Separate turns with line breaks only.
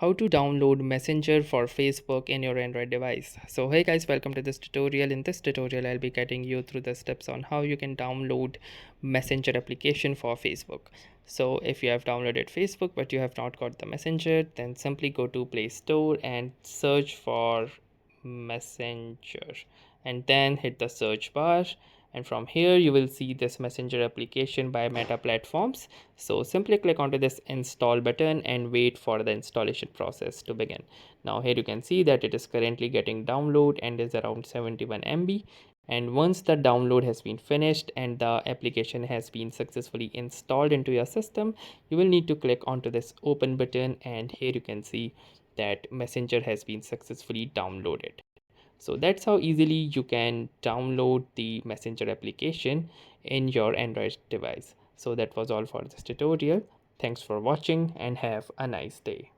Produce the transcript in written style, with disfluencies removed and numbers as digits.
How to download Messenger for Facebook in your Android device. So hey guys, welcome to this tutorial. In this tutorial I'll be getting you through the steps on how you can download Messenger application for Facebook. So if you have downloaded Facebook but you have not got the Messenger, then simply go to Play Store and search for Messenger and then hit the search bar, and from here you will see this Messenger application by Meta Platforms. So simply click onto this install button and wait for the installation process to begin. Now here you can see that it is currently getting download and is around 71 MB, and once the download has been finished and the application has been successfully installed into your system, you will need to click onto this open button, and here you can see that Messenger has been successfully downloaded. So that's how easily you can download the Messenger application in your Android device. So that was all for this tutorial. Thanks for watching and have a nice day.